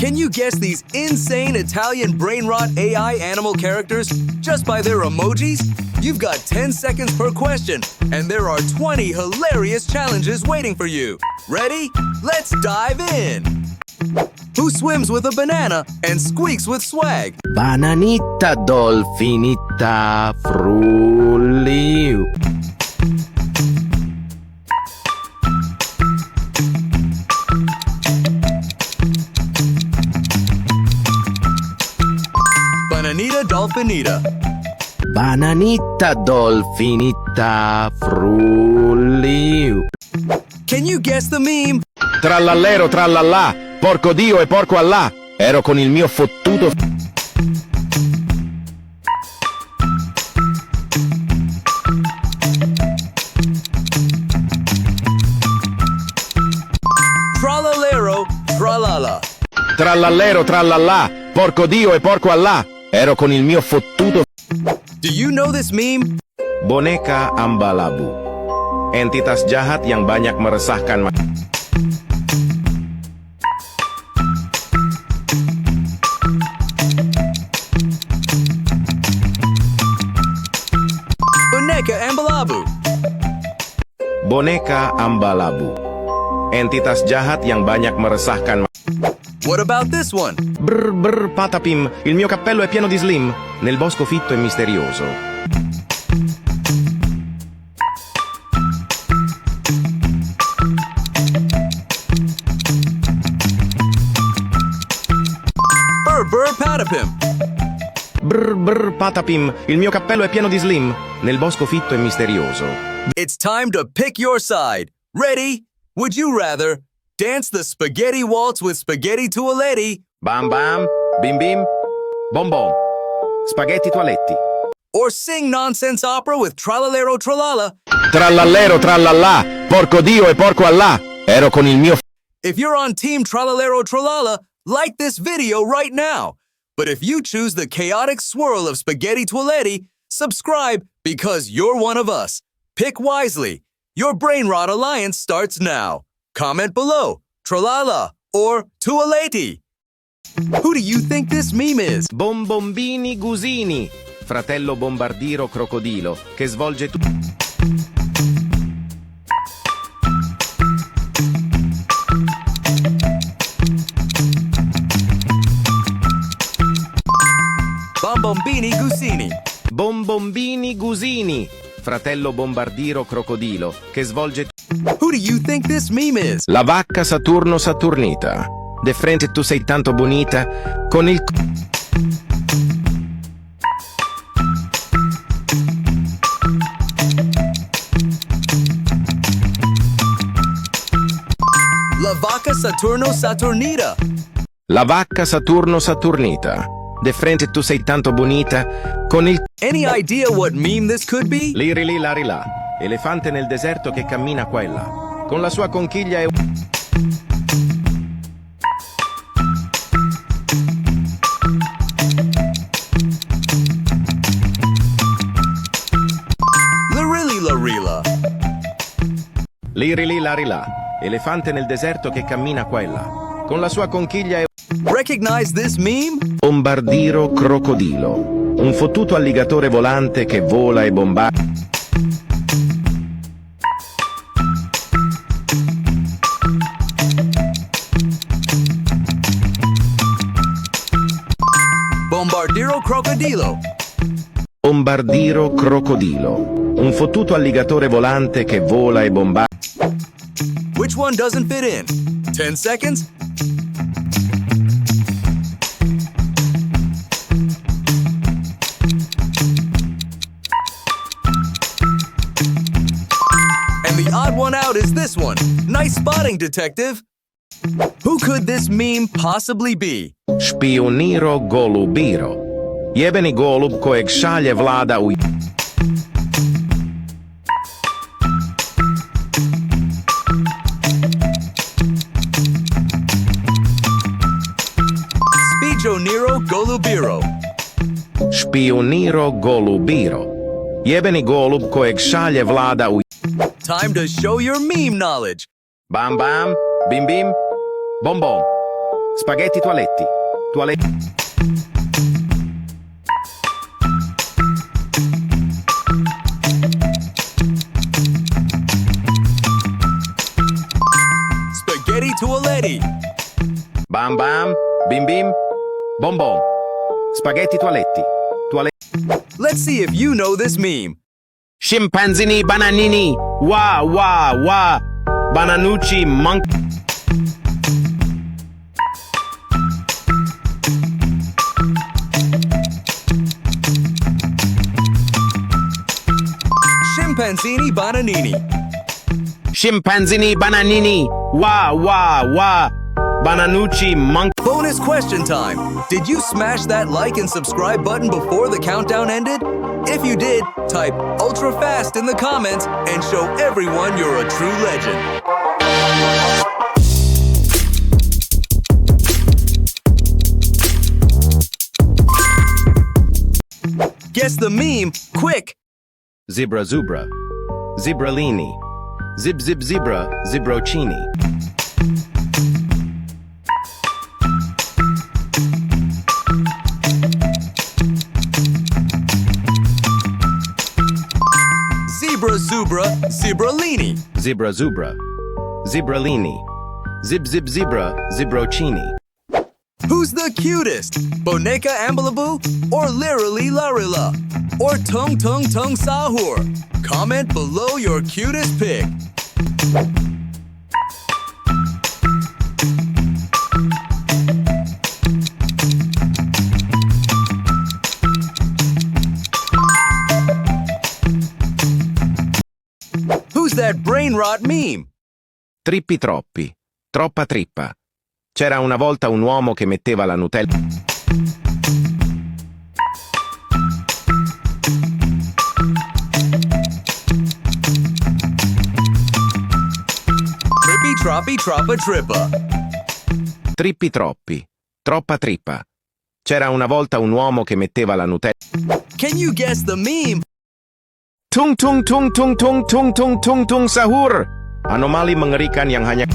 Can you guess these insane Italian brainrot AI animal characters just by their emojis? You've got 10 seconds per question, and there are 20 hilarious challenges waiting for you. Ready? Let's dive in! Who swims with a banana and squeaks with swag? Bananita, Dolfinita, Frulli. Bananita, Dolfinita. Bananita, Dolfinita, Frulli. Can you guess the meme? Tralalero, trallallà, porco Dio e porco Allah. Ero con il mio fottuto. Tralalero, tralala. Trallallero, trallallà, porco Dio e porco Allah. Ero con il mio fottuto. Do you know this meme? Boneka Ambalabu. Entitas jahat yang banyak meresahkan. Boneka Ambalabu. Boneka Ambalabu. Entitas jahat yang banyak meresahkan. What about this one? Brr Patapim, il mio cappello è pieno di slim, nel bosco fitto e misterioso. Patapim. Brr Patapim, il mio cappello è pieno di slim, nel bosco fitto e misterioso. It's time to pick your side. Ready? Would you rather dance the spaghetti waltz with spaghetti Tualetti? Bam bam, bim bim, bom bom, spaghetti Tualetti. Or sing nonsense opera with Tralalero Tralala? Trallallero trallallà, porco Dio e porco Allah. Ero con il mio. If you're on Team Tralalero Tralala, like this video right now. But if you choose the chaotic swirl of spaghetti Tualetti, subscribe because you're one of us. Pick wisely. Your Brainrot Alliance starts now. Comment below, Tralala or Tualetti. Who do you think this meme is? Bombombini Gusini, fratello Bombardino Crocodilo, che svolge Bombombini Gusini. Bombombini Gusini, fratello Bombardino Crocodilo, che svolge. Who do you think this meme is? La vacca Saturno Saturnita. De frente tu sei tanto bonita, con il. La vacca Saturno Saturnita. La vacca Saturno Saturnita. De frente tu sei tanto bonita, con il. Any idea what meme this could be? Lirilì, Larilà, elefante nel deserto che cammina qua e là, con la sua conchiglia e. Larilà. Lirilì, Larilà, elefante nel deserto che cammina qua e là, con la sua conchiglia e. Recognize this meme? Bombardino Crocodilo, un fottuto alligatore volante che vola e bombarda. Bombardino Crocodilo. Bombardino Crocodilo, un fottuto alligatore volante che vola e bombarda. Which one doesn't fit in? 10 seconds? And the odd one out is this one. Nice spotting, detective. Who could this meme possibly be? Spijuniro golubiro. Jebeni golub kojeg šalje vlada u. Spijuniro golubiro. Spijuniro golubiro. Jebeni golub kojeg šalje vlada u. Time to show your meme knowledge. Bam bam, bim bim, bom bom. Spaghetti Tualetti. Tualetti. Spaghetti Tualetti. Bam bam. Bim bim. Bom bom. Spaghetti Tualetti. Tualetti. Let's see if you know this meme. Chimpanzini bananini. Wah wah wah. Bananucci monk. Chimpanzini Bananini. Chimpanzini bananini. Wah wah wah. Bananucci monk. Bonus question time. Did you smash that like and subscribe button before the countdown ended? If you did, type ultra fast in the comments and show everyone you're a true legend. Guess the meme, quick! Zibra Zubra. Zibralini. Zib zib zebra. Zibrocini. Zebra Zubra Zibralini. Zibra Zubra. Zibralini. Zib zib zebra. Zibrocini. Who's the cutest? Boneka Ambalaboo or Lirilì Larilà? Or Tung Sahur? Comment below your cutest pick. Who's that Brainrot meme? Trippi troppi. Troppa trippa. C'era una volta un uomo che metteva la Nutella. Trippy troppy troppa trippa. Trippi troppi. Troppa trippa. C'era una volta un uomo che metteva la Nutella. Can you guess the meme? Tung sahur. Anomali mengerikan yang hanya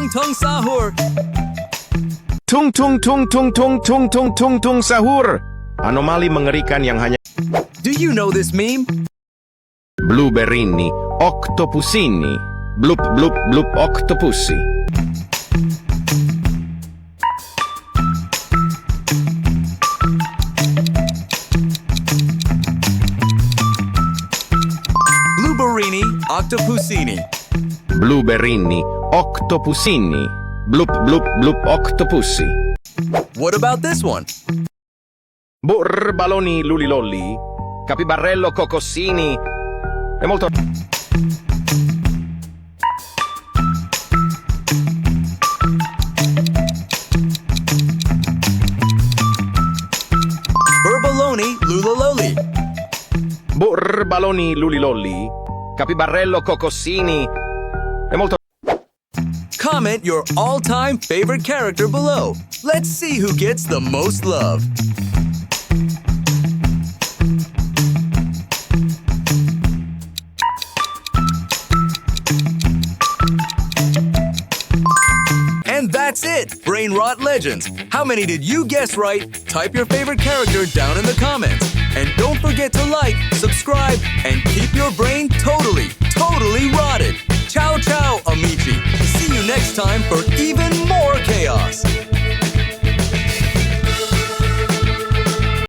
Tung Sahur. Tung sahur. Anomali mengerikan yang hanya Do you know this meme? Blueberrini, octopusini. Blup blup blup octopusi. Blueberrini Octopusini. Blueberrini, octopusini. Blup blup blup octopusi. What about this one? Burbaloni lulilolli. Capibarello cocossini. È molto Burbaloni Lulaloli. Burbaloni lulilolli. Capibarello cocossini. È molto Comment your all-time favorite character below. Let's see who gets the most love. And that's it, Brainrot Legends. How many did you guess right? Type your favorite character down in the comments. And don't forget to like, subscribe, and keep your brain totally rotted. Ciao, ciao, amici. See you next time for even more chaos.